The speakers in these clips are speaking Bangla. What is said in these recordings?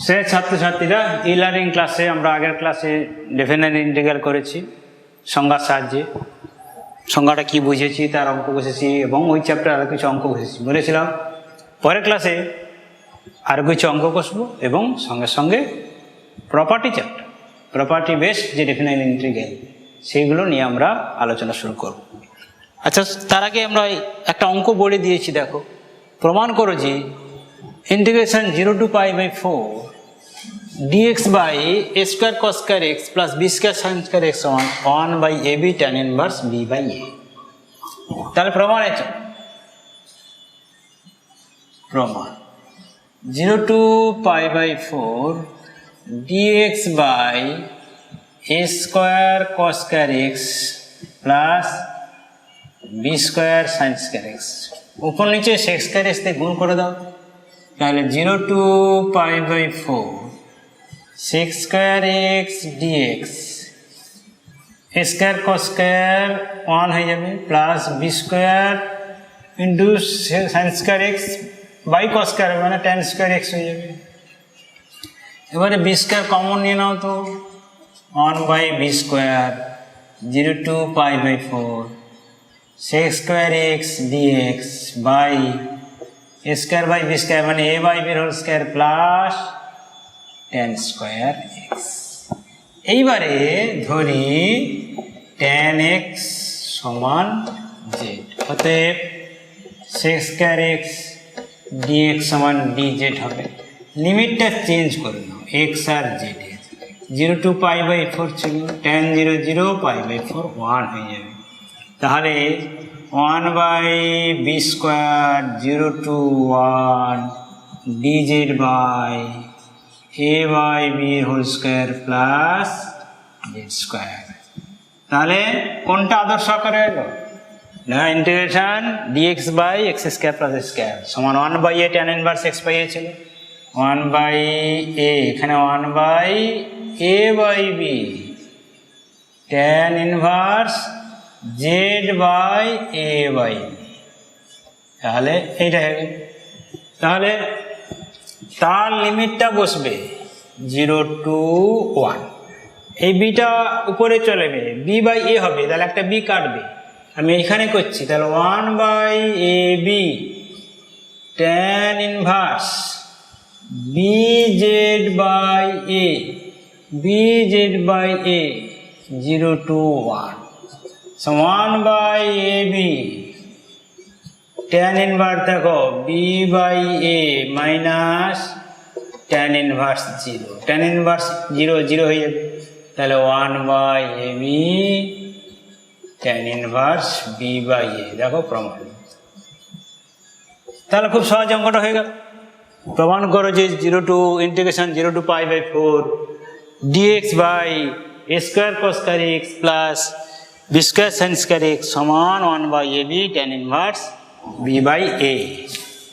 সে ছাত্রছাত্রীরা ই লার্নিং ক্লাসে আমরা আগের ক্লাসে ডেফিনেট ইন্টিগ্রাল করেছি সংজ্ঞার সাহায্যে। সংজ্ঞাটা কি বুঝেছি তার অঙ্ক বসেছি এবং ওই চ্যাপ্টার আরও কিছু অঙ্ক বসেছি। বলেছিলাম পরের ক্লাসে আরও কিছু অঙ্ক কষবো এবং সঙ্গে সঙ্গে প্রপার্টি চ্যাপ্টার, প্রপার্টি বেসড যে ডেফিনেট ইন্টিগ্রাল সেইগুলো নিয়ে আমরা আলোচনা শুরু করব। আচ্ছা, তার আগে আমরা একটা অঙ্ক বলে দিয়েছি, দেখো। প্রমাণ করো যে integration 0 to π/4 dx by a square cos square x plus b square sin square x সমান 1/ab tan inverse b/a। তাহলে প্রমাণ আছে, প্রমাণ 0 to π/4 dx by a square cos square x plus b square sin square x, উপর নিচে sec square x দিয়ে গুণ করে দাও। তাহলে 0 to π/4 sec square x dx a square cos square 1 হয়ে যাবে plus b square into sin square x by cos square মানে tan square x হয়ে যাবে। এবারে b square কমন নিয়ে নাও তো, 1/b square 0 to π/4 sec square x dx by a square by b square মানে a by b whole square plus tan square x। এইবারে ধরি tan x সমান z, অতএব sec square x dx সমান dz হবে। লিমিটটা চেঞ্জ করে নাও, x আর z এর 0 to π/4 ছিল, tan 0 0 π/4 1 হয়ে যাবে। তাহলে 1/b square 0 to 1 dz by a by b whole square plus z square। তাহলে কোনটা আদর্শ আকারে এলো না, integration dx by x square plus z square সমান 1/a tan inverse x by a ছিল, 1/a এখানে 1/a by b tan inverse z by a by b। তাহলে এইটা হবে, তাহলে তার লিমিটটা বসবে 0 to 1, এই বিটা উপরে চলে যাবে, b by a হবে, তাহলে একটা b কাটবে, আমি এখানে করছি। তাহলে 1/ab tan inverse bz by a, bz by a 0 to 1 so 1/ab tan inverse দেখো b by a minus tan inverse 0, tan inverse 0 0 হয়ে যাবে। তাহলে 1/ab tan inverse b by a, দেখো প্রমাণ। তাহলে খুব সহজ অঙ্কটা হয়ে গেল। প্রমাণ করো যে 0 to integration 0 to π/4 dx by a square cos square x plus b square sin square x সমান 1/ab tan inverse b by a।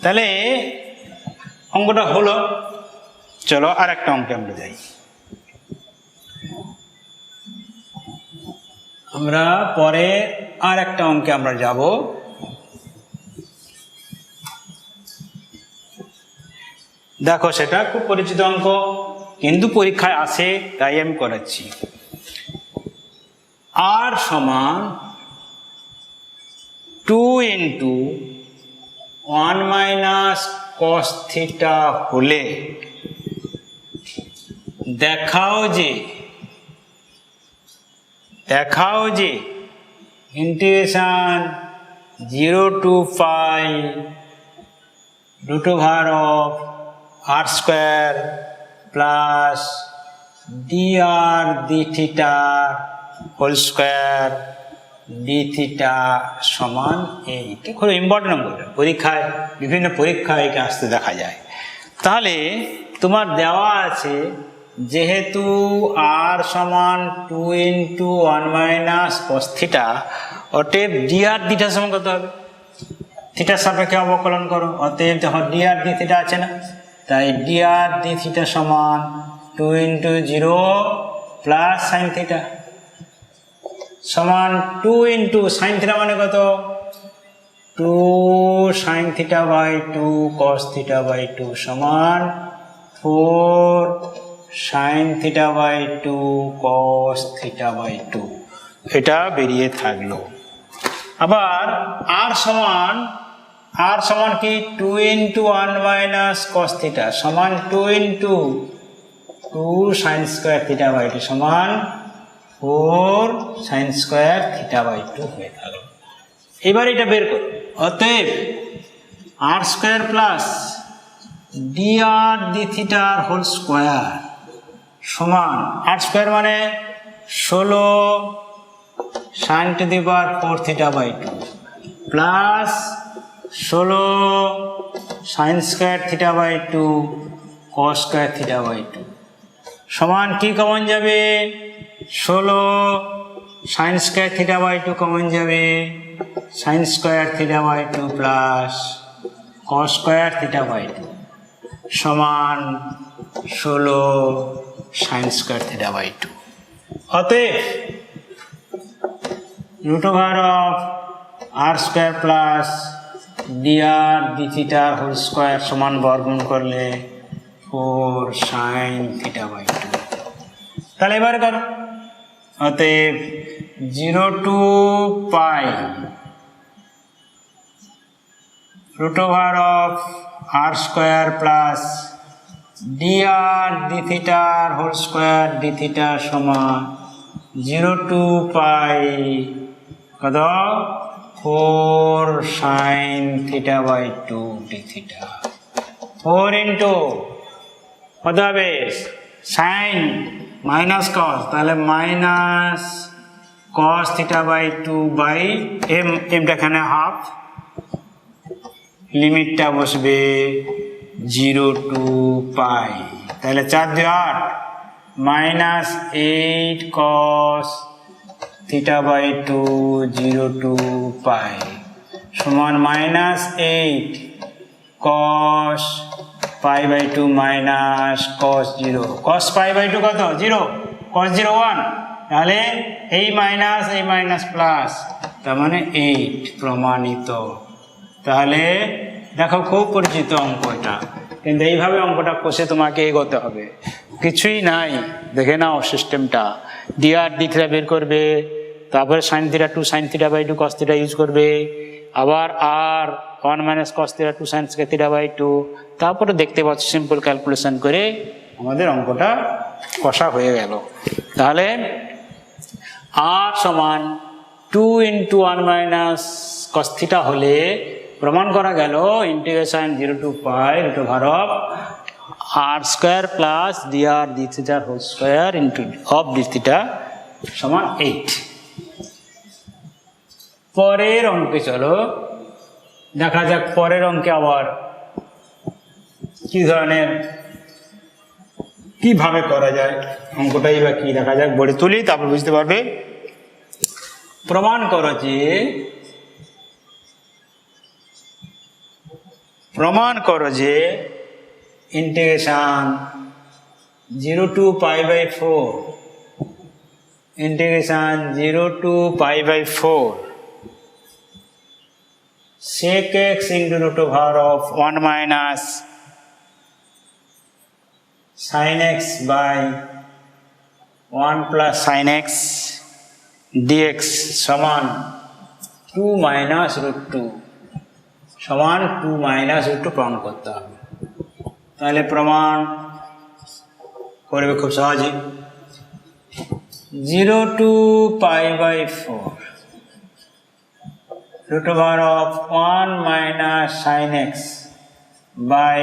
তাহলে অঙ্কটা হলো। চলো আর একটা অঙ্কে আমরা যাই। আমরা পরে আর একটা অঙ্কে আমরা যাব। দেখো সেটা খুব পরিচিত অঙ্ক, কিন্তু পরীক্ষায় আসে তাই আমি করাচ্ছি। r সমান 2 into 1 minus cos theta হলে দেখাও যে integration 0 to π root over of r square plus dr d theta whole square d theta সমান এইটা খুব ইম্পর্টেন্ট অঙ্ক, পরীক্ষায় বিভিন্ন পরীক্ষায় এটা আসতে দেখা যায়। তাহলে তোমার দেওয়া আছে যেহেতু r সমান 2 into 1 minus cos theta, অতএব dr d theta সমান কত হবে, থিটার সাপেক্ষে অবকলন করো, অতএব যখন dr d theta আছে না, তাই dr d theta সমান 2 into 0 plus sin theta সমান 2 into sin theta মানে কত, 2 sin theta by 2 cos theta by 2 সমান 4 sin theta by 2 cos theta by 2 এটা বেরিয়ে থাকলো। আবার r সমান কি 2 ইন্টু 1 মাইনাস cos থিটা সমান 2 into 2 sin square theta by 2 সমান 4 sin স্কোয়ার থিটা বাই 2 হয়ে থাকলো। এবার এটা বের করো। অতএব r square plus dr d theta whole square সমান r স্কোয়ার মানে 16 sin to the power 4 theta by 2 plus 16 sin square theta by 2 cos square theta by 2 সমান কি কমন যাবে 16 sin square theta by 2 common যাবে sin square theta by 2 plus cos square theta by 2 সমান 16 sin স্কোয়ার থিটা বাই 2। অতএব root over of r square plus dr d theta whole square সমান বর্গমূল করলে 4 sin থিটা বাই 2। তাহলে এবার করো। অতএব 0 to pi root over of r square plus dr d theta whole square d theta সমান 0 টু পাই কত 4 sin theta by 2 d theta 4 into কত হবে sin মাইনাস cos তাহলে minus cos theta by 2 by এমটা এখানে হাফ লিমিটটা বসবে 0 টু পাই তাহলে 4 2 8 minus 8 cos theta by 2 0 to pi সমান minus 8 cos pi by 2 minus cos 0 cos pi by 2 কত 0 cos 0 1 তাহলে এই মাইনাস প্লাস তার মানে 8 প্রমাণিত। তাহলে দেখো খুব পরিচিত অঙ্ক এটা, কিন্তু এইভাবে অঙ্কটা কষে তোমাকে এগোতে হবে, কিছুই নাই। দেখে নাও সিস্টেমটা, dr d থিটা বের করবে, তারপরে sin theta 2 sin theta by 2 cos theta use করবে, আবার আর 1 minus cos theta 2 sin theta by 2, তারপরে দেখতে পাচ্ছ সিম্পল ক্যালকুলেশন করে আমাদের অঙ্কটা কষা হয়ে গেল। তাহলে r সমান 2 ইন্টু 1 মাইনাস cos থিটা হলে প্রমাণ করা গেল integration 0 to pi root over of r square plus dr d theta whole square into of d theta সমান 8। পরের অঙ্কে চলো দেখা যাক, পরের অঙ্কে আবার কি ধরনের কিভাবে করা যায় অঙ্কটাই বা কি দেখা যাক, বড়ি তুলি তারপর বুঝতে পারবে। প্রমাণ করো যে integration 0 to pi by 4 integration 0 to pi by 4 sec x into root over of 1 minus sin x by 1 plus sin x dx সমান 2 minus root 2 সমান 2 minus root 2 প্রমাণ করতে হবে। তাহলে প্রমাণ করবে খুব সহজে, 0 to pi by 4 root over of 1 minus sin x by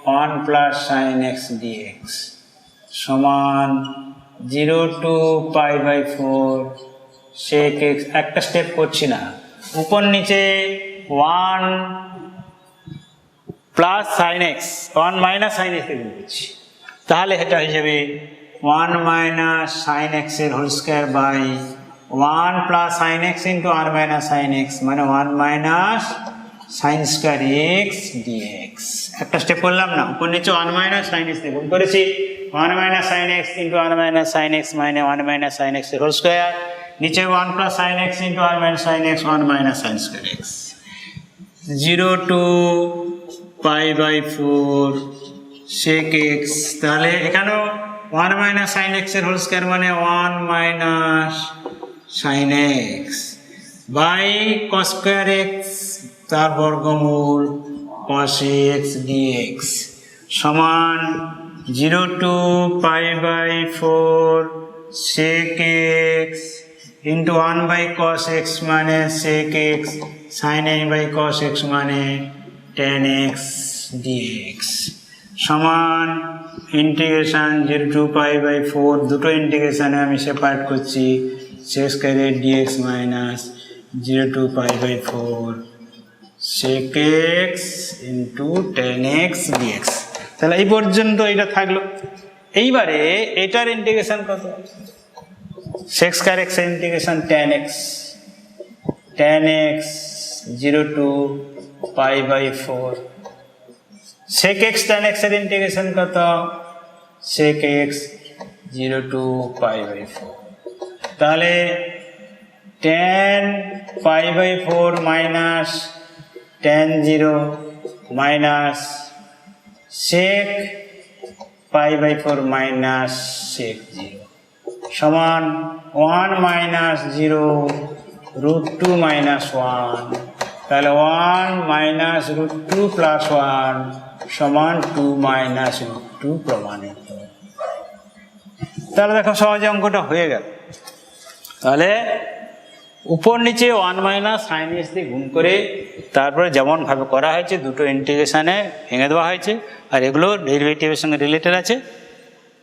1 plus sin x dx সমান 0 to pi by 4 sec x, একটা স্টেপ করছি না, উপর নিচে 1 plus sin x 1 minus sin x এর করছি, তাহলে এটা হয়ে যাবে 1 মাইনাস sin x এর whole square by 1 plus sin x into r minus sin x মানে 1 minus sin square x dx। একটা স্টেপ করলাম না, উপর নিচে 1 মাইনাস sin x দিয়ে গুণ করেছি, 1 minus sin x into r minus sin x মানে 1 মাইনাস sin x এর হোল স্কয়ার, নিচে 1 plus sin x into r minus sin x 1 minus sin square x। 0 to pi by 4 sec x, তাহলে এখানেও 1 মাইনাস সাইন এক্স এর হোল স্কয়ার মানে 1 minus sine x by cos square x তার বর্গমূল cos x dx সমান 0 to pi by 4 sec x into 1 by cos x মানে sec x sin a by cos x মানে tan x dx সমান ইন্টিগ্রেশন 0 টু পাই বাই 4 দুটো ইন্টিগ্রেশনে আমি সেপারেট করছি sec square dx minus 0 to pi by 4 sec x into tan x dx তাহলে এই পর্যন্ত এটা থাকলো। এইবারে এটার ইন্টিগ্রেশন কত sec স্কয়ার x এর integration tan x 0 to pi by 4 sec x tan x এর ইন্টিগ্রেশন কত sec x 0 to pi by 4 তাহলে tan pi by 4 minus tan 0 minus sec pi by 4 minus sec 0 সমান 1 মাইনাস 0 রুট 2 মাইনাস 1 তাহলে 1 মাইনাস রুট 2 প্লাস 1 সমান 2 মাইনাস রুট 2 প্রমাণিত। তাহলে দেখো সহজে অঙ্কটা হয়ে গেল। তাহলে উপর নিচে 1 মাইনাস সাইন এক্স দিয়ে গুণ করে তারপরে যেমন ভাবে করা হয়েছে দুটো ইন্টিগ্রেশনে ভেঙে দেওয়া হয়েছে আর এগুলো ডেরিভেটিভের সঙ্গে রিলেটেড আছে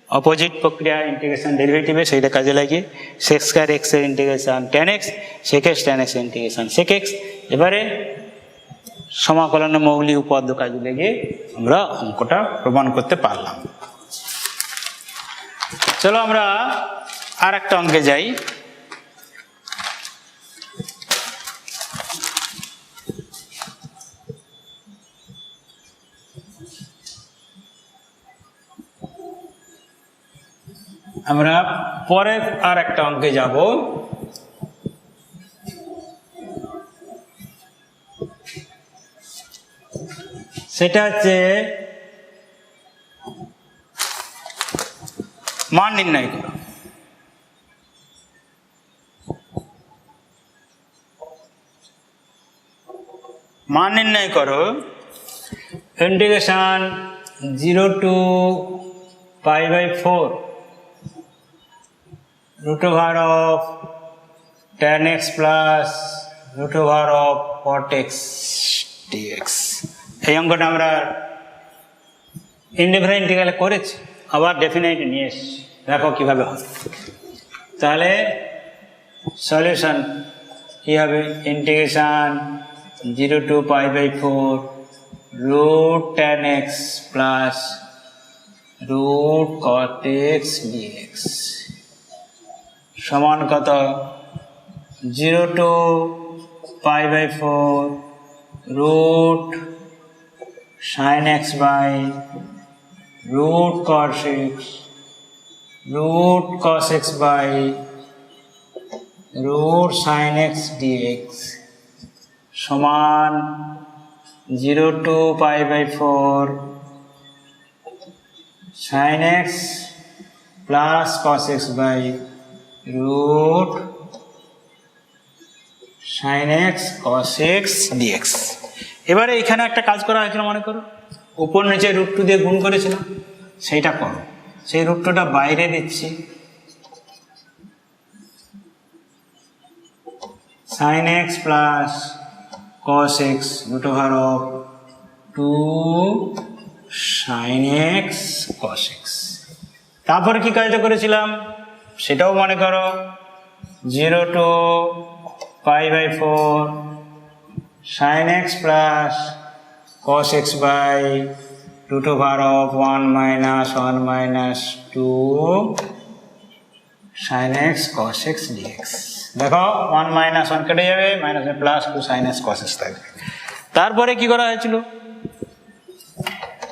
অপোজিট প্রক্রিয়া ইন্টিগ্রেশন ডেরিভেটিভে সেইটা কাজে লাগিয়ে sec স্কয়ার x এর integration tan x sec x tan x এর ইন্টিগ্রেশন sec x এবারে সমাকলনের মৌলিক উপপাদ্য কাজে লাগিয়ে আমরা অঙ্কটা প্রমাণ করতে পারলাম। চলো আমরা আর একটা অঙ্কে যাই। আমরা পরে আর একটা অঙ্কে যাব। সেটা হচ্ছে মান নির্ণয় করো। মান নির্ণয় করো integration 0 to pi by 4 root over of tan x plus root over of cot x dx এই অঙ্কটা আমরা ইনডিফারেন্ট ইন্টিগ্রালে করেছি আবার ডেফিনাইট নিয়ে এসেছি দেখো কিভাবে হবে। তাহলে সলিউশন কি হবে integration 0 to pi by 4 root tan x plus root cot x dx সমান কত 0 to pi by 4 root sin x by root cos x root cos x by root sin x dx সমান 0 to pi by 4 sin x plus cos x by root sin x cos x dx এবারে এখানে একটা কাজ করা হয়েছিল মনে করো উপর নিচে রুট 2 দিয়ে গুণ করেছিলাম সেইটা করো সেই রুট 2টা বাইরে দিচ্ছি sin x plus cos x root over of 2 sin x cos x তারপরে কি কাজটা করেছিলাম সেটাও মনে করো 0 to pi by 4 sin x plus cos x by root over of 1 minus 2 sin x cos x dx দেখো 1 minus 1 কেটে যাবে minus plus 2 sin x cos x থাকবে। তারপরে কি করা হয়েছিল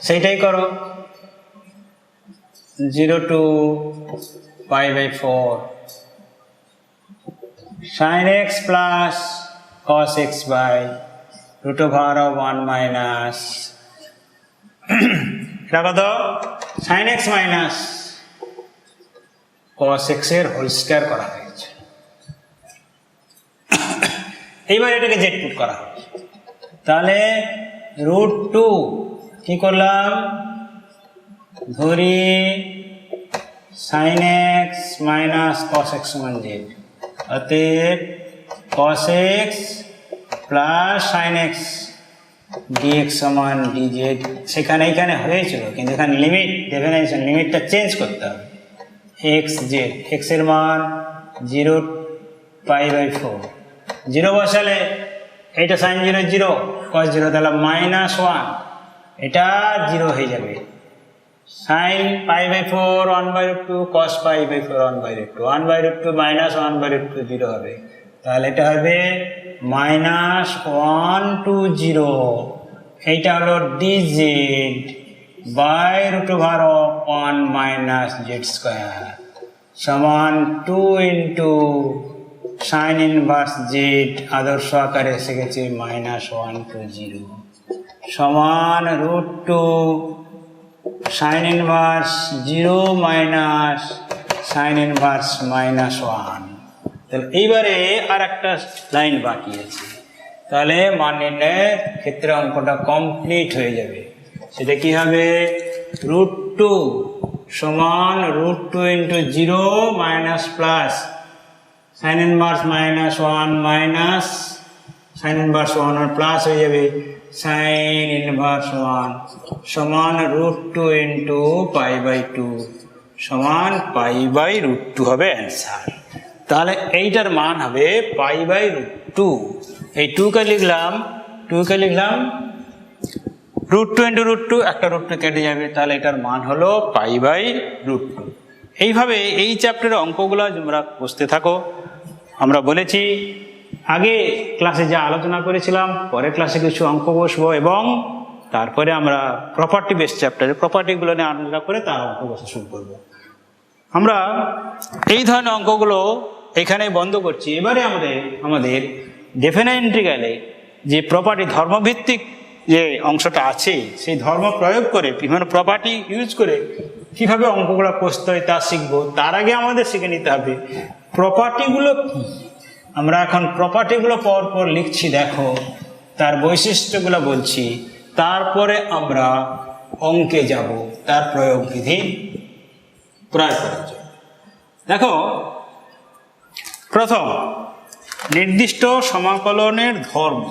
সেইটাই করো 0 to pi by 4 sin x plus cos x by root over of 1 minus এটা কত sin x minus cos x এর হোল স্কয়ার করা হয়েছে। এইবার এটাকে z পুট করা হবে, তাহলে √2 কি করলাম, ধরি sin x minus cos x সমান z, অতএব cos x plus sin x dx সমান dz। সেখানে এখানে হয়েছিল, কিন্তু এখানে লিমিট ডেফিনেশন লিমিটটা চেঞ্জ করতে হবে। x z, x এর মান 0π/4, 0 বসালে এইটা sin 0 0 cos 0, তাহলে -1, এটা 0 হয়ে যাবে। sin π/4 1/2, cos π/4 1/2, 1/2 minus 1/2 0 হবে, তাহলে এটা হবে -1 to 0। এইটা হলো dz by √1 minus z square সমান 2 ইন্টু sin ইনভার্স z আদর্শ আকারে এসে গেছে -1 to 0 সমান √2 sin inverse 0 minus sin inverse -1। তাহলে এইবারে আর একটা লাইন বাকি আছে, তাহলে মান নির্ণয়ের ক্ষেত্রে অঙ্কটা কমপ্লিট হয়ে যাবে। সেটা কি হবে, √2 সমান √2 into 0 minus plus sin inverse -1 minus sin inverse 1 plus হয়ে যাবে sin ইনভার্স 1 সমান √2 ইন্টু π/2 সমান π/√2 হবে অ্যান্সার। তাহলে এইটার মান হবে π/√2। এই 2 কে লিখলাম √2 ইন্টু √2, একটা √2 কেটে যাবে, তাহলে এটার মান হলো π/√2। এইভাবে এই চ্যাপ্টারের অঙ্কগুলো তোমরা বুঝতে থাকো। আমরা বলেছি আগে ক্লাসে যা আলোচনা করেছিলাম, পরের ক্লাসে কিছু অঙ্ক বসবো এবং তারপরে আমরা প্রপার্টি বেস চ্যাপ্টারে প্রপার্টিগুলো নিয়ে আলোচনা করে তার অঙ্ক বসা শুরু করবো। আমরা এই ধরনের অঙ্কগুলো এখানে বন্ধ করছি। এবারে আমাদের ডেফিনাইট ইন্টিগ্রালে যে প্রপার্টি ধর্মভিত্তিক যে অংশটা আছে, সেই ধর্ম প্রয়োগ করে বিভিন্ন প্রপার্টি ইউজ করে কীভাবে অঙ্কগুলো কষতে হয় তা শিখবো। তার আগে আমাদের শিখে নিতে হবে প্রপার্টিগুলো কী। আমরা এখন প্রপার্টিগুলো পর লিখছি, দেখো তার বৈশিষ্ট্যগুলো বলছি, তারপরে আমরা অঙ্কে যাব, তার প্রয়োগ বিধি প্রয়োগ করার জন্য। দেখো, প্রথম নির্দিষ্ট সমাকলনের ধর্ম।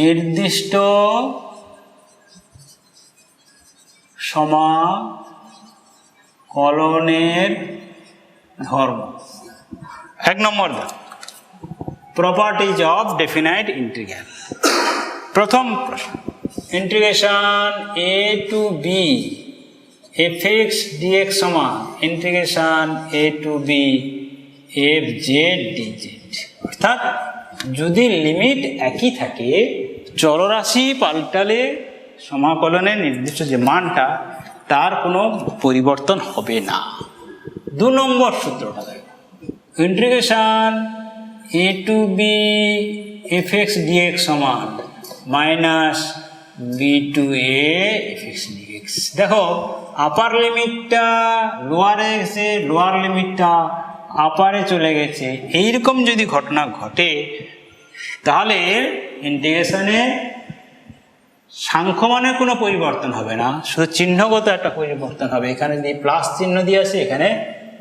নির্দিষ্ট সমাকলনের ধর্ম, 1 নম্বর প্রপার্টিজ অফ ডেফিনাইট ইন্টিগ্রাল। প্রথম প্রশ্ন, integration a to b fx dx সমান integration a to b fz dz। অর্থাৎ যদি লিমিট একই থাকে, চলরাশি পাল্টালে সমাকলনের নির্দিষ্ট যে মানটা তার কোনো পরিবর্তন হবে না। 2 নম্বর সূত্রটা দেখো, integration a to b fx dx সমান minus b to a fx dx। দেখো, আপার লিমিটটা লোয়ারে এসে লোয়ার লিমিটটা আপারে চলে গেছে, এইরকম যদি ঘটনা ঘটে তাহলে ইন্টিগ্রেশনে সাংখ্যমানের কোনো পরিবর্তন হবে না, শুধু চিহ্নগত একটা পরিবর্তন হবে। এখানে যদি প্লাস চিহ্ন দিয়ে আসে, এখানে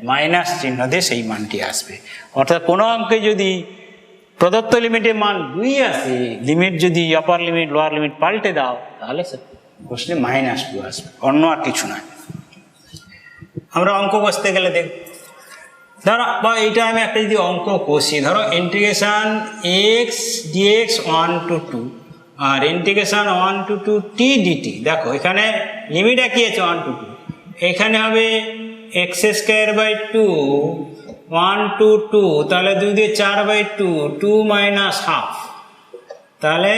মাইনাস চিহ্ন দিয়ে সেই মানটি আসবে। অর্থাৎ কোনো অঙ্কে যদি প্রদত্ত লিমিটের মান 2 আসে, লিমিট যদি আপার লিমিট লোয়ার লিমিট পাল্টে দাও, তাহলে প্রশ্নে -2 আসবে, অন্য আর কিছু নয়। আমরা অঙ্ক কষতে গেলে দেখ, ধরো বা এইটা আমি একটা যদি অঙ্ক কষি, ধরো ইন্টিগ্রেশন x dx 1 to 2 আর ইন্টিগ্রেশন 1 to 2 t dt। দেখো এখানে লিমিট একই আছে 1 to 2, এখানে হবে x²/2 1 to 2, তাহলে 2 দিয়ে 4/2, 2 মাইনাস হাফ, তাহলে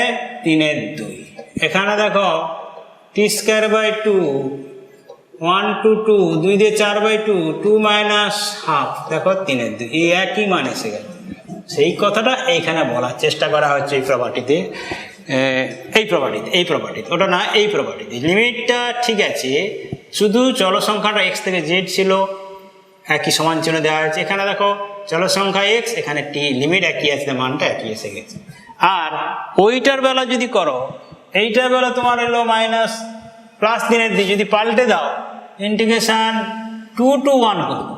3/2। এখানে দেখো t²/2 1 to 2, 2 দিয়ে 4/2, 2 মাইনাস হাফ, দেখো 3/2, এই একই মান এসে গেল। সেই কথাটা এইখানে বলার চেষ্টা করা হচ্ছে এই প্রপার্টিতে। এই প্রপার্টিতে ওটা না, এই প্রপার্টিতে লিমিটটা ঠিক আছে, শুধু চল সংখ্যাটা এক্স থেকে জেড ছিল, একই সমান চিহ্ন দেওয়া আছে। এখানে দেখো চল সংখ্যা এক্স, এখানে টি, লিমিট একই আছে, মানটা একই এসে গেছে। আর ওইটার বেলা যদি করো, এইটার বেলা তোমার এলো মাইনাস প্লাস 3 যদি পাল্টে দাও, ইন্টিগ্রেশন 2 to 1 করে দাও,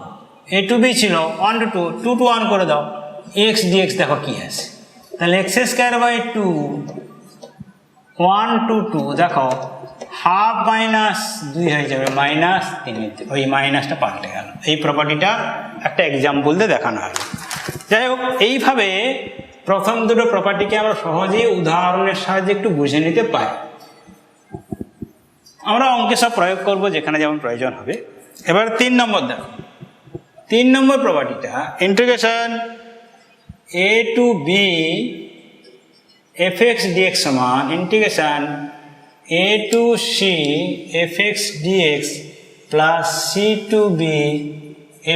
a to b ছিল 1 to 2, 2 to 1 করে দাও, এক্স ডিএক্স দেখো কি আছে, তাহলে এক্স স্কোয়ার বাই 2 1 to 2 দেখো হাফ মাইনাস 2 হয়ে যাবে -3, ওই মাইনাসটা পাল্টে গেল। এই প্রপার্টিটা একটা এক্সাম্পল দিয়ে দেখানো হলো। যাই হোক, এইভাবে প্রথম দুটো প্রপার্টিকে আমরা সহজেই উদাহরণের সাহায্যে একটু বুঝে নিতে পারি। আমরা অঙ্কে সব প্রয়োগ করব যেখানে যেমন প্রয়োজন হবে। এবার 3 নম্বর দেখো, 3 নম্বর প্রপার্টিটা integration a to b fx dx সমান integration a to c fx dx plus c to b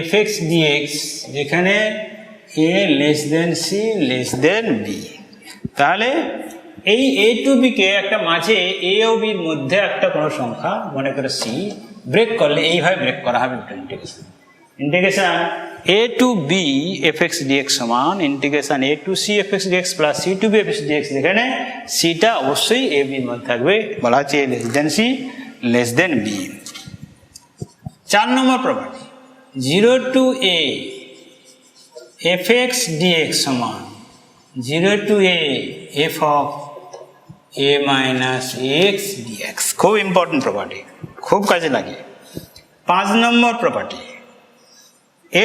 fx dx, যেখানে a less than c less than b। তাহলে এই a to b কে একটা মাঝে a ও b এর মধ্যে একটা কোনো সংখ্যা মনে করে c ব্রেক করলে এইভাবে ব্রেক করা হবে integration a to b fx dx সমান integration a to c fx dx plus c to b fx dx, যেখানে c টা অবশ্যই a b এর মধ্যে থাকবে, বলা হচ্ছে a less than c less than b। 4 number property 0 to a fx dx সমান 0 to a f of a minus x dx, খুব ইম্পর্টেন্ট প্রপার্টি, খুব কাজে লাগে। 5 number property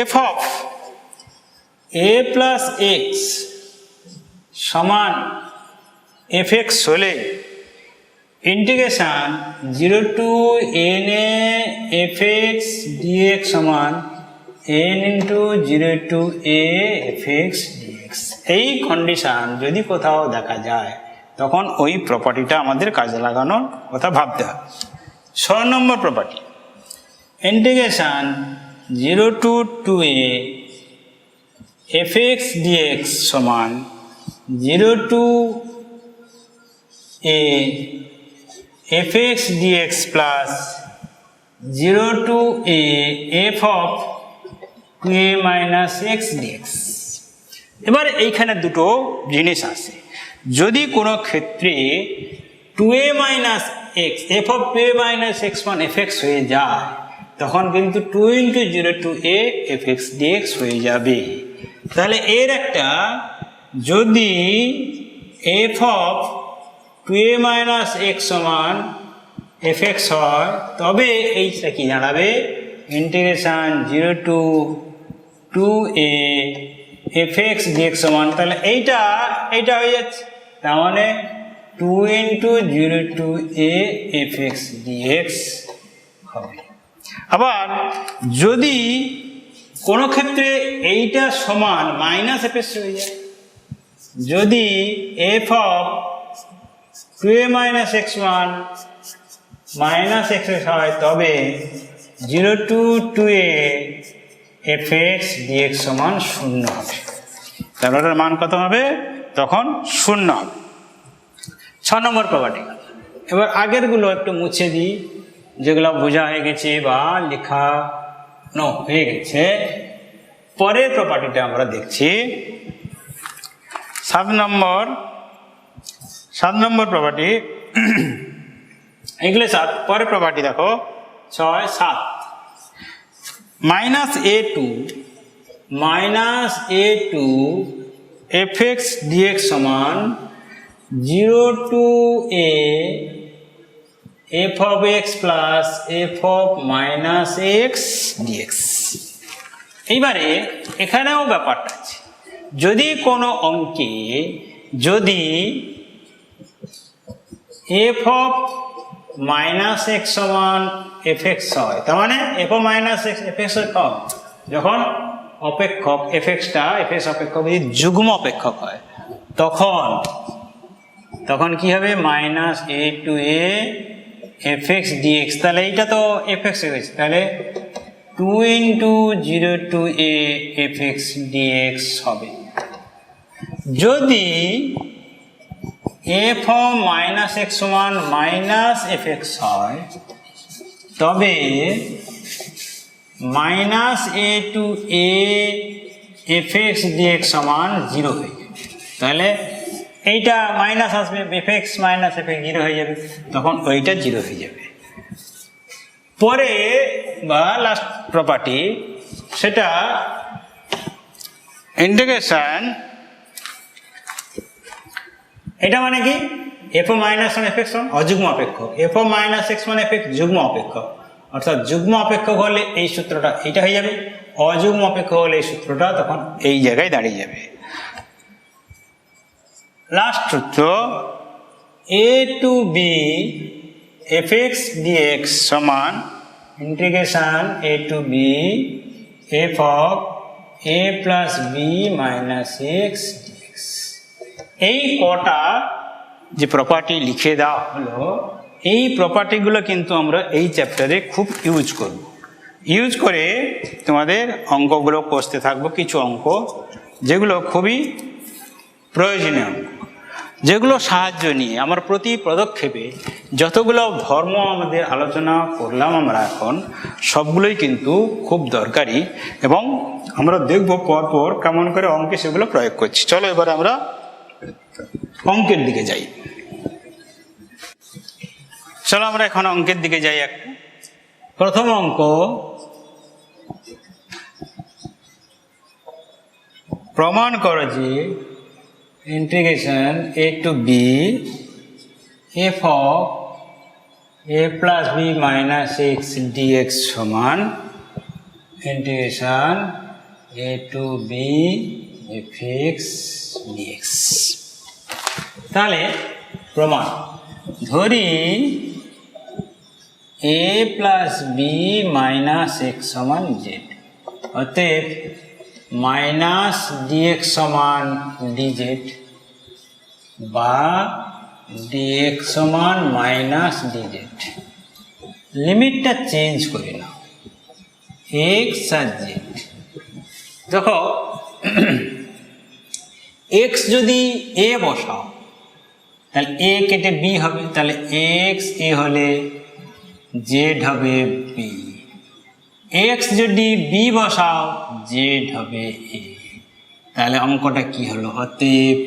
f of a plus x সমান fx হলে integration 0 to n fx dx সমান n into 0 to a fx dx। এই কন্ডিশন যদি কোথাও দেখা যায় তখন ওই প্রপার্টিটা আমাদের কাজে লাগানোর কথা ভাবতে হবে। 6 নম্বর property integration 0 to 2a fx dx সমান 0 to a fx dx plus 0 to a f of 2a minus x dx। এবার এইখানে দুটো জিনিস আছে, যদি কোনো ক্ষেত্রে 2a minus x f of 2a minus x1 fx হয়ে যায় তখন কিন্তু 2 into 0 to a fx dx হয়ে যাবে। তাহলে এর একটা যদি f of 2a minus x সমান fx হয় তবে এইটা কি দাঁড়াবে integration 0 to 2a fx dx সমান, তাহলে এইটা হয়ে যাচ্ছে, তার মানে 2 into 0 to a fx dx হবে। আবার যদি কোনো ক্ষেত্রে এইটা সমান মাইনাস fx হয়ে যায়, যদি f of 2a minus x1 minus xx হয় তবে 0 to 2a fx dx সমান 0 হবে, তাহলে ওটার মান কত হবে তখন 0 হবে। 6 নম্বর প্রপার্টি। এবার আগেরগুলো একটু মুছে দিই, যেগুলো বোঝা হয়ে গেছে বা লেখা হয়ে গেছে। পরের প্রপার্টিটা আমরা দেখছি 7 নম্বর প্রপার্টি, এগুলো 7, পরের প্রপার্টি দেখো 6 7 -a2 fx dx সমান 0 to a f of x plus f of minus x dx। এইবারে এখানেও ব্যাপারটা আছে, যদি কোনো অঙ্কে যদি f of minus x সমান fx হয়, তার মানে f of minus x fx এর কম, যখন অপেক্ষক fx-টা fx অপেক্ষক যদি যুগ্ম অপেক্ষক হয় তখন কি হবে -a to a fx dx, তাহলে এইটা তো fx হয়ে গেছে, তাহলে 2 into 0 to a fx dx হবে। যদি এফ অফ মাইনাস এক্স সমান মাইনাস এফ এক্স হয়, তবে minus a to a f x dx সমান 0 হয়ে যাবে। তাহলে এইটা মাইনাস আসবে, f x minus f x 0 হয়ে যাবে, তখন ওইটা 0 হয়ে যাবে। পরে বা লাস্ট প্রপার্টি, সেটা ইন্টিগ্রেশন, এটা মানে কি এফ ও মাইনাস ওয়ান এফ এক্স অযুগ্ম অপেক্ষক, এফ ও minus x one f x যুগ্ম অপেক্ষক, অর্থাৎ যুগ্ম অপেক্ষক হলে এই সূত্রটা এইটা হয়ে যাবে, অযুগ্ম অপেক্ষক হলে এই সূত্রটা তখন এই জায়গায় দাঁড়িয়ে যাবে। লাস্ট সূত্র, a to b f x dx সমান integration a to b f of a plus b minus x dx. এই কটা যে প্রপার্টি লিখে দেওয়া হলো, এই প্রপার্টিগুলো কিন্তু আমরা এই চ্যাপ্টারে খুব ইউজ করে তোমাদের অঙ্কগুলো কষতে থাকবো। কিছু অঙ্ক যেগুলো খুবই প্রয়োজনীয় অঙ্ক, যেগুলো সাহায্য নিয়ে আমরা প্রতি পদক্ষেপে যতগুলো ধর্ম আমাদের আলোচনা করলাম আমরা এখন, সবগুলোই কিন্তু খুব দরকারি, এবং আমরা দেখব পরপর কেমন করে অঙ্কে সেগুলো প্রয়োগ করছি। চলো এবার আমরা অঙ্কের দিকে যাই। চলো আমরা এখন অঙ্কের দিকে যাই। একটা প্রথম অঙ্ক, প্রমাণ করো যে integration a to b f of a plus b minus x dx সমান integration a to b f x dx. তাহলে প্রমাণ, ধরি a plus b minus x সমান জেড, অতএব মাইনাস ডিএক্স সমান ডিজেড বা ডিএক্স সমান মাইনাস ডিজেড। লিমিটটা চেঞ্জ করে নাও, এক্স আর জেড। দেখো এক্স যদি এ বসাও তাহলে এ কেটে বি হবে, তাহলে এক্স এ হলে জেড হবে বি। এক্স যদি বি বসাও জেড হবে এ। তাহলে অঙ্কটা কি হলো, অতএব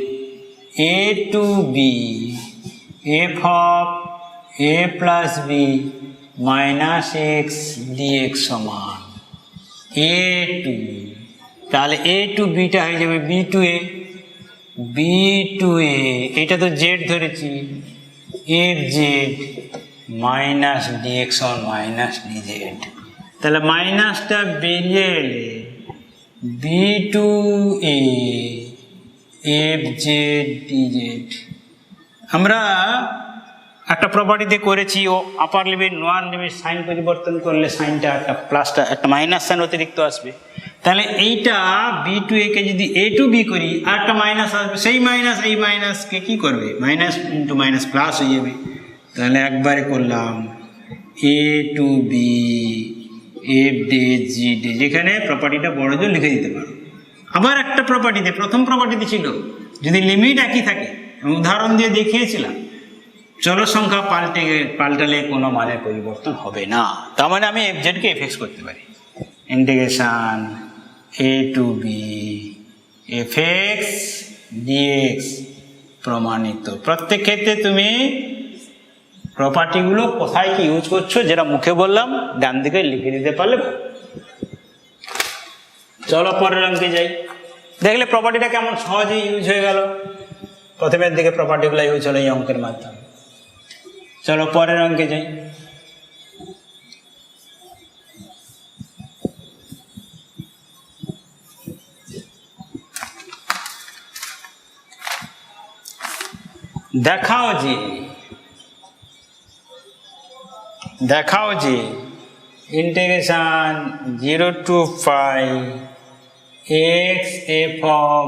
a to b f of a plus b minus x dx সমান এ টু, তাহলে এ টু বিটা হয়ে যাবে b to a, b to a, এটা তো জেড ধরেছি, এফ জেড মাইনাস ডিএক্স সমান মাইনাস ডিজেড। তাহলে মাইনাসটা বেরিয়ে এলে b to a f z dz. আমরা একটা প্রপার্টিতে করেছি, ও আপার লিমিট লোয়ার লিমিট সাইন পরিবর্তন করলে সাইনটা একটা প্লাসটা একটা মাইনাস সাইন অতিরিক্ত আসবে। তাহলে এইটা বি টু এ কে যদি এ টু বি করি আর একটা মাইনাস আসবে, সেই মাইনাস এই মাইনাসকে কি করবে, মাইনাস ইন্টু মাইনাস প্লাস হয়ে যাবে। তাহলে একবারে করলাম এ to b F day G day, যেখানে প্রপার্টিটা বড় জোর লিখে দিতে পারো। আবার একটা প্রপার্টিতে, প্রথম প্রপার্টিতে ছিল যদি লিমিট একই থাকে, উদাহরণ দিয়ে দেখিয়েছিলাম চলক সংখ্যা পাল্টালে কোনো মানের পরিবর্তন হবে না, তার মানে আমি এফ জেডকে এফ এক্স করতে পারি। Integration a to b f x dx প্রমাণিত। প্রত্যেক ক্ষেত্রে তুমি প্রপার্টিগুলো কোথায় কি ইউজ করছো, যেটা মুখে বললাম ডান দিকে লিখে দিতে পারলে ভালো। চলো পরের অঙ্কে যাই। দেখলে প্রপার্টিটা কেমন সহজেই ইউজ হয়ে গেল, প্রথমের দিকে প্রপার্টিগুলো ইউজ হলো এই অঙ্কের মাধ্যমে। চলো পরের অঙ্কে যাই। দেখাও যে integration 0 to pi x f of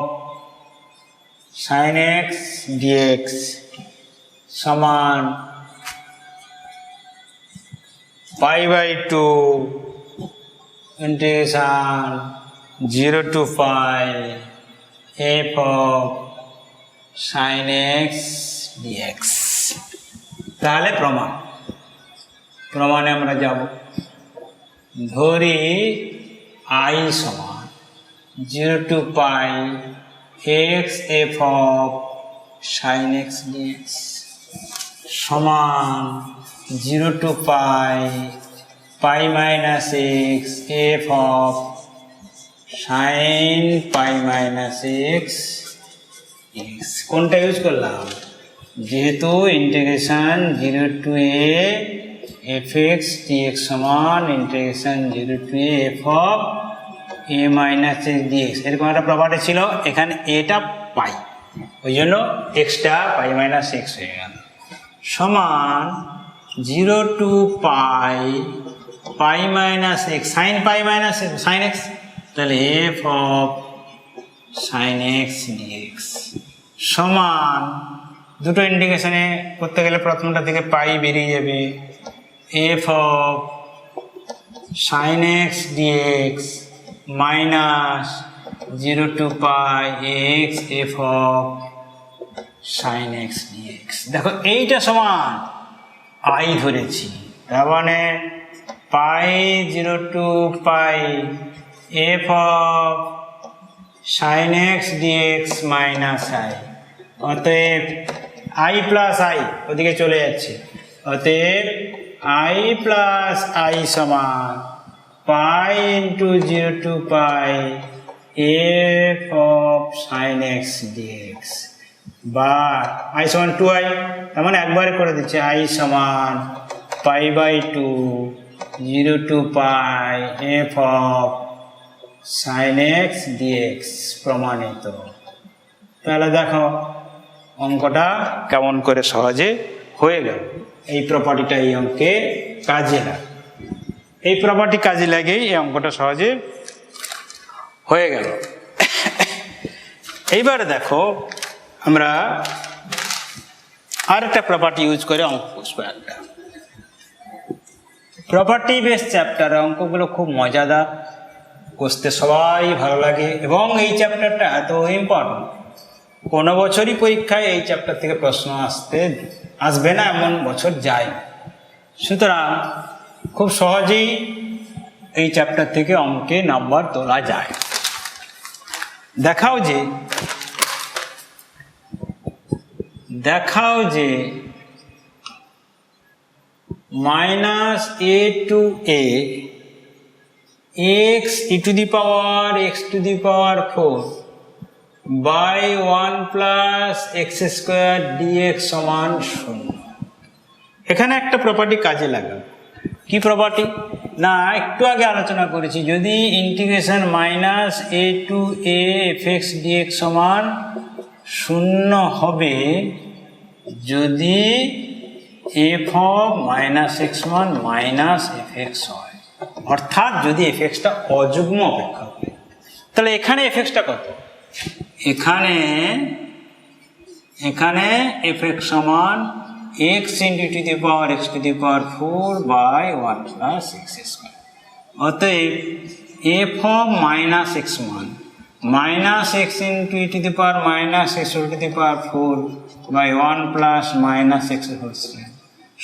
sine x dx সমান π/2 integration 0 to pi f of sine x dx. তাহলে প্রমাণে আমরা যাব। ধরি আই সমান 0 to pi x f of sine x dx সমান 0 to pi minus x f of sine pi minus x x. কোনটা ইউজ করলাম? যেহেতু integration 0 to a f x dx সমান integration 0 to a F of a minus x dx, এরকম একটা প্রপার্টি ছিল। এখানে এটা পাই, ওই জন্য এক্সটা পাই মাইনাস এক্স হয়ে গেল, সমান 0 to pi minus x sine pi minus sine x, তাহলে f of sine x dx সমান, দুটো ইন্টিগ্রেশনে করতে গেলে প্রথমটা থেকে পাই বেরিয়ে যাবে, f of sine x dx minus 0 to pi x f of sine x dx. দেখো এইটা সমান আই ধরেছি, তার মানে pi 0 to pi f of sine x dx minus I, অতএব আই প্লাস আই ওদিকে চলে যাচ্ছে, অতএব আই প্লাস আই সমান pi into 0 to pi f of sine x dx, বা আই সমান 2i, তার মানে একবারে করে দিচ্ছে আই সমান পাই by 2 0 to pi f of sine x dx প্রমাণিত। তাহলে দেখো অঙ্কটা কেমন করে সহজে হয়ে গেল। এই প্রপার্টিটা এই অঙ্কে কাজে লাগে, এই প্রপার্টি কাজে লাগেই এই অঙ্কটা সহজে হয়ে গেল। এইবারে দেখো আমরা আর একটা প্রপার্টি ইউজ করে অঙ্ক কষবো। একটা প্রপার্টি বেস চ্যাপ্টার অঙ্কগুলো খুব মজাদার, কষতে সবাই ভালো লাগে, এবং এই চ্যাপ্টারটা এত ইম্পর্টেন্ট, কোনো বছরই পরীক্ষায় এই চ্যাপ্টার থেকে প্রশ্ন আসবে না এমন বছর যায় না। সুতরাং খুব সহজেই এই চ্যাপ্টার থেকে অঙ্কে নাম্বার তোলা যায়। দেখাও যে minus a to a x e to the power x to the power 4 by 1 plus x square dx সমান 0। এখানে একটা প্রপার্টি কাজে লাগাবো। কি প্রপার্টি? না, একটু আগে আলোচনা করেছি, যদি integration minus a to a f x dx সমান 0 হবে যদি এফ অফ মাইনাস এক্স মান মাইনাস এফ এক্স হয়, অর্থাৎ যদি এফ এক্সটা অযুগ্ম অপেক্ষক হয়। তাহলে এখানে এফ এক্সটা কত? এখানে এফ এক্স সমান x into to the power x to the power 4 by 1 plus x square. অতএব এফ অফ মাইনাস এক্স মান minus x into to the power minus x to the power 4 by 1 plus minus x whole square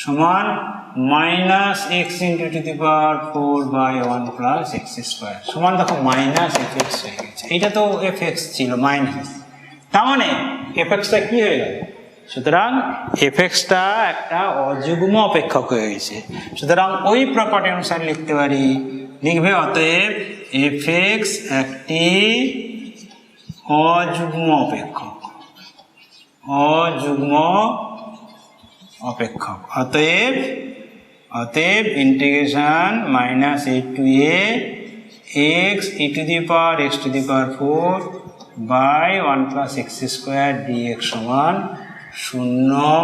সমান minus x into to the power 4 by 1 plus x square সমান, দেখো মাইনাস এফ এক্স হয়ে গেছে। এইটা তো এফ এক্স ছিল মাইনাস, তার মানে এফ এক্সটা কি হয়ে গেল? সুতরাং এফ এক্সটা একটা অযুগ্ম অপেক্ষক হয়ে গেছে। সুতরাং ওই প্রপার্টি অনুসারে লিখতে পারি, লিখবে অতএব এফ এক্স একটি অযুগ্ম অপেক্ষক, অতএব integration minus a to a x e to the power x to the power 4 by 1 plus x square dx সমান 0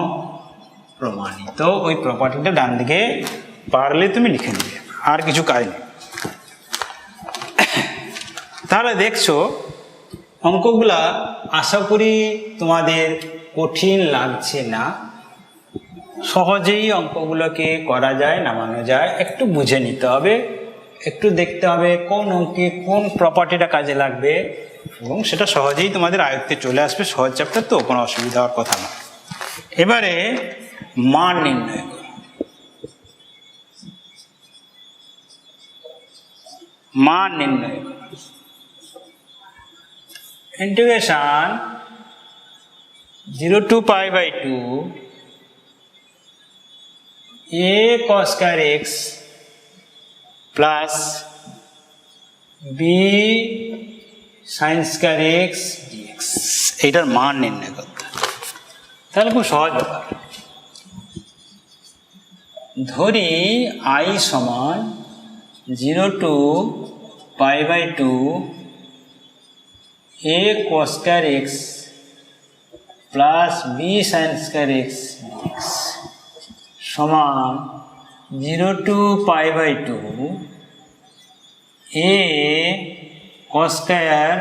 প্রমাণিত। ওই প্রপার্টিটা ডান দিকে পারলে তুমি লিখে দিবে, আর কিছু কাজ নেই। তাহলে দেখছো অঙ্কগুলা আশা করি তোমাদের কঠিন লাগছে না, সহজেই অঙ্কগুলোকে করা যায়, নামানো যায়। একটু বুঝে নিতে হবে, একটু দেখতে হবে কোন অঙ্কে কোন প্রপার্টিটা কাজে লাগবে, এবং সেটা সহজেই তোমাদের আয়ত্তে চলে আসবে। সহজ চ্যাপ্টার তো, কোনো অসুবিধা হওয়ার কথা না। এবারে মান নির্ণয় করো। মান নির্ণয় করো। Integration 0 to pi by 2 a cos square x plus b sin square x dx, এটার মান নির্ণয় করতে হবে। তাহলে খুব সহজ ব্যাপার। ধরি I সমান 0 to pi by 2 a cos square x plus b sin square x dx সমান 0 to pi by 2 a cos square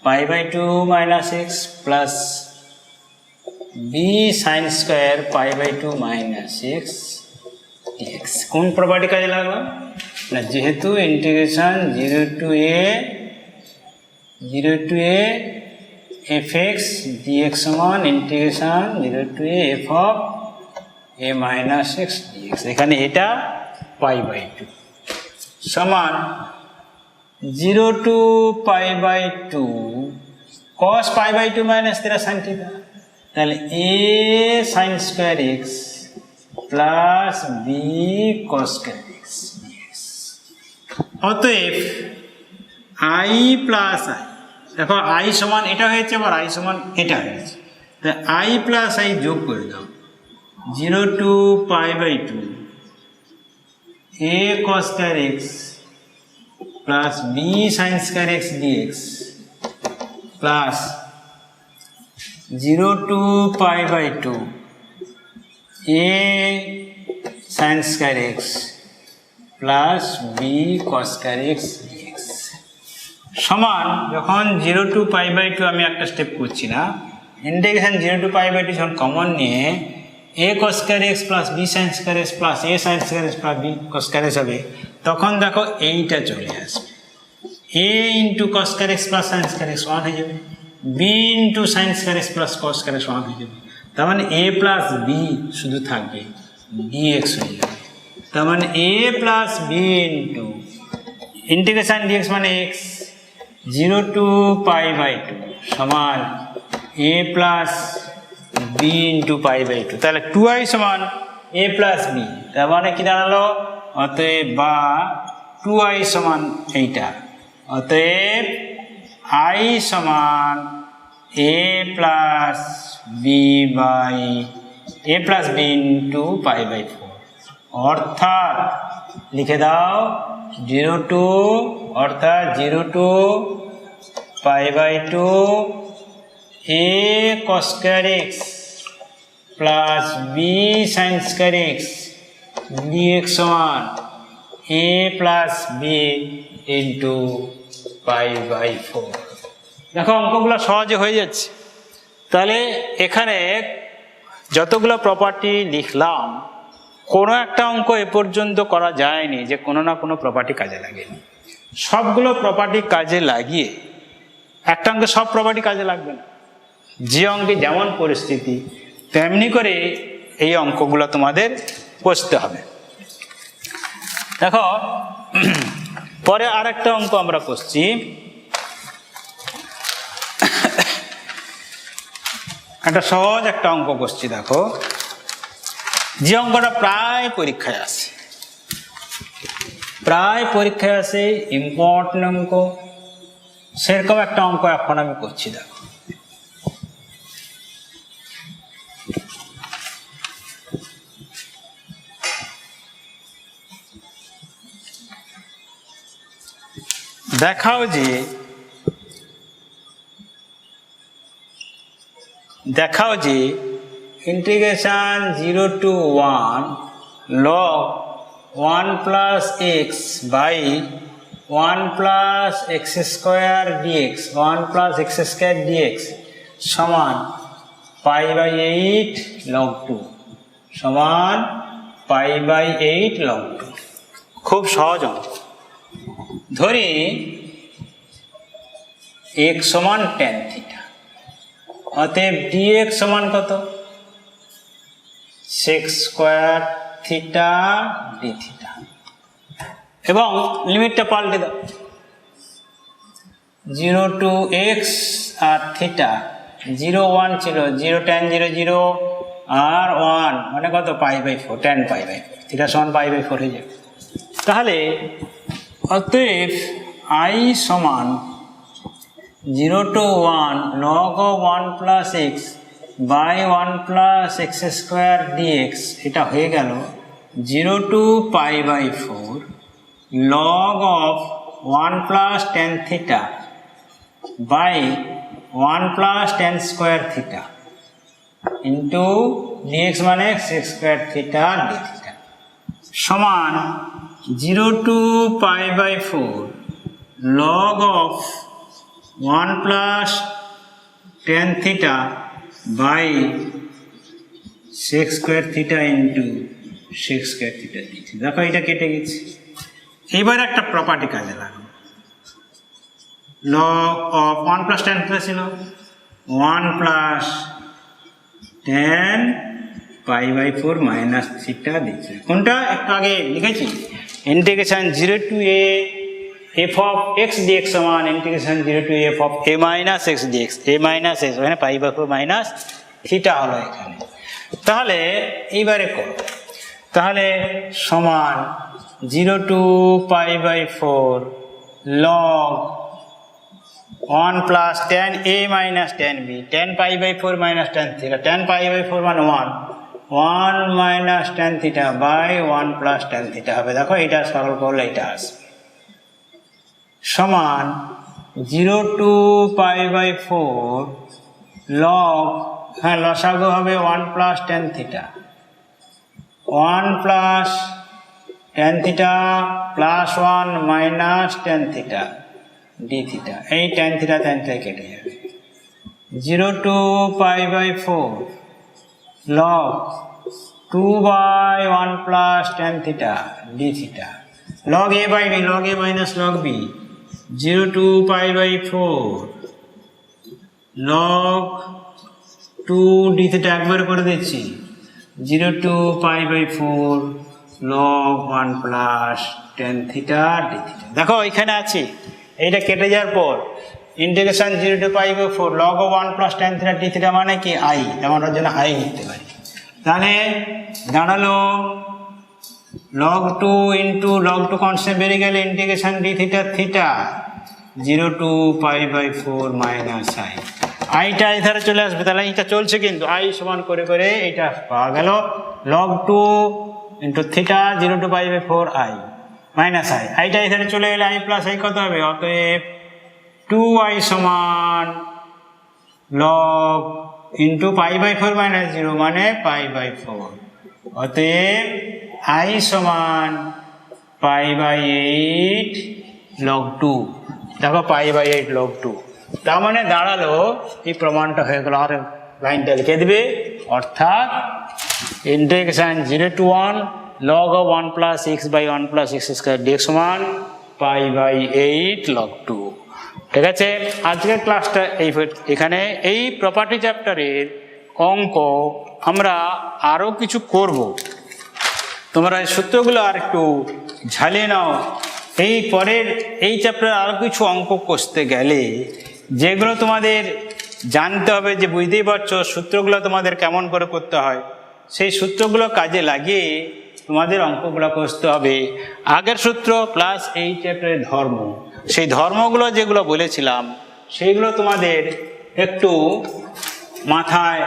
pi by 2 minus x plus b sin square pi by 2 minus x dx। কোন প্রপার্টি কাজে লাগলো না, যেহেতু integration 0 to a fx dx সমান integration 0 to a f of a minus x dx, এখানে এটা pi by 2 সমান 0 to pi by 2 cos pi by 2 minus तेरा sin थीटा, তাহলে a sin square x plus b cos square x dx। অতএব i plus i, দেখো i সমান এটা হয়েছে আবার i সমান এটা হয়েছে, তাই i plus i যোগ করে দাও 0 to pi by 2 a cos square x plus b sin square x dx plus 0 to pi by 2 a sin square x plus b cos square x dx সমান, যখন 0 to pi by 2 আমি একটা স্টেপ করছি না, ইন্টিগ্রেশন 0 to pi by 2 যখন কমন নিয়ে a cos square x plus b sin square x plus a sin square x plus b cos square x হবে, তখন দেখো এইটা চলে আসবে, a into cos square x plus sin square x 1 হয়ে যাবে, b into sin square x plus cos square x 1 হয়ে যাবে, তার মানে a plus b শুধু থাকবে dx হয়ে যাবে, তার মানে a plus b into integration dx মানে x 0 to pi by 2 সমান a plus b into pi by 2, তাহলে 2i সমান a plus b, তার মানে কি দাঁড়ালো, অতএব বা 2i সমান এইটা, অতএব i সমান a plus b by a plus b into pi by 4, অর্থাৎ লিখে দাও 0 to অর্থাৎ 0 to pi by 2 a cos square x plus b sin square x dx সমান a plus b into pi by 4। দেখো অঙ্কগুলো সহজে হয়ে যাচ্ছে। তাহলে এখানে যতগুলো প্রপার্টি লিখলাম, কোনো একটা অঙ্ক এ পর্যন্ত করা যায়নি যে কোনো না কোনো প্রপার্টি কাজে লাগেনি। সবগুলো প্রপার্টি কাজে লাগিয়ে একটা অঙ্কে সব প্রপার্টি কাজে লাগবে না, যে অঙ্কে যেমন পরিস্থিতি তেমনি করে এই অঙ্কগুলো তোমাদের কষতে হবে। দেখো পরে আর একটা অঙ্ক আমরা করছি, একটা সহজ একটা অঙ্ক করছি। দেখো যে অঙ্কটা প্রায় পরীক্ষায় আসে, ইম্পর্টেন্ট অঙ্ক, সেরকম একটা অঙ্ক এখন আমি করছি। দেখো দেখাও যে integration 0 to 1 log 1 plus x by 1 plus x square dx 1 plus x square dx সমান pi by 8 log 2 সমান pi by 8 log 2। খুব সহজ অঙ্ক। ধরি x সমান tan থিটা, অতএব dx সমান কত sex square theta D theta, এবং লিমিটটা পাল্টে দাও, 0 to x আর থিটা 0 1 ছিল, 0 tan 0 0 আর 1 মানে কত π/4, tan π/4, থিটা সমান π/4 হয়ে যাবে। তাহলে অতএব I সমান 0 to 1 log of 1 plus x by 1 plus x square dx, এটা হয়ে গেল 0 to π/4 log of 1 plus tan theta by 1 plus tan square theta into dx মানে sec square theta d theta সমান 0 to π/4 log of 1 plus tan theta by sec square theta into sec square theta d theta। দেখো এটা কেটে গেছে। এবার একটা প্রপার্টি কাজে লাগাবো, log of 1 plus tan theta ছিল 1 plus tan π/4 minus theta দিচ্ছে। কোনটা একটু আগে লিখেছি, integration 0 to a f of x dx সমান integration 0 to f of a minus x dx, a minus x মানে π/4 minus theta হলো এখানে। তাহলে এইবারে করো, তাহলে সমান 0 to π/4 log 1 plus tan a minus tan b, tan π/4 minus tan theta, tan π/4 মানে 1 minus tan theta by 1 plus tan theta হবে। দেখো এটা সরল করলে এটা আসবে সমান 0 to π/4 log, হ্যাঁ লসাগু হবে 1 plus tan theta, 1 plus tan theta plus 1 minus tan theta d theta, এই tan theta কেটে যাবে। 0 to π/4 log 2 by 1 plus tan theta d theta, log a by b, log a minus log b, 0 to π/4 log 2 d theta একবার করে দিচ্ছি, 0 to π/4 log 1 plus tan theta d theta। দেখো এখানে আছে, এইটা কেটে যাওয়ার পর integration 0 to π/4 log of 1 plus tan theta d theta মানে কি i, আমরা জন্য i লিখতে পারি। তাহলে দাঁড়ালো log 2 into log 2 কনস্ট্যান্ট বেরিয়ে গেলে integration d theta theta 0 to π/4 minus i, আইটা এধারে চলে আসবে। তাহলে এটা চলছে কিন্তু i সমান করে করে এটা পাওয়া গেল log 2 into theta 0 to π/4 i minus i, আইটা এধারে চলে গেলে i plus i কত হবে, অতএব 2i সমান log into π/4 minus 0 মানে π/4, অতএব i সমান π/8 log 2। দেখো π/8 log 2, তার মানে দাঁড়ালো এই প্রমাণটা হয়ে গেল। আর লাইনটা লিখে দিবে, অর্থাৎ integration 0 to 1 log of 1 plus x by 1 plus x square dx সমান π/8 log 2। ঠিক আছে, আজকের ক্লাসটা এখানে এই প্রপার্টি চ্যাপ্টারের অঙ্ক আমরা আরও কিছু করব, তোমরা এই সূত্রগুলো আর একটু ঝালিয়ে নাও। এই পরের এই চ্যাপ্টারে আরও কিছু অঙ্ক কষতে গেলে যেগুলো তোমাদের জানতে হবে, যে বুঝতেই পারছো সূত্রগুলো তোমাদের কেমন করে করতে হয়, সেই সূত্রগুলো কাজে লাগিয়ে তোমাদের অঙ্কগুলো কষতে হবে। আগের সূত্র প্লাস এই চ্যাপ্টারের ধর্ম, সেই ধর্মগুলো যেগুলো বলেছিলাম সেইগুলো তোমাদের একটু মাথায়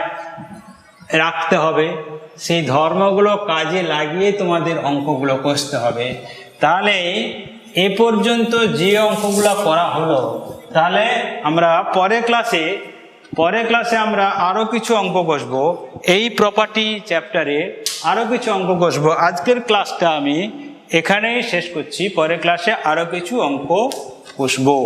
রাখতে হবে, সেই ধর্মগুলো কাজে লাগিয়ে তোমাদের অঙ্কগুলো কষতে হবে। তাহলে এ পর্যন্ত যে অঙ্কগুলো করা হলো, তাহলে আমরা পরের ক্লাসে আমরা আরও কিছু অঙ্ক কষবো, এই প্রপার্টি চ্যাপ্টারে আরও কিছু অঙ্ক কষবো। আজকের ক্লাসটা আমি এখানেই শেষ করছি, পরের ক্লাসে আরও কিছু অঙ্ক কষবো।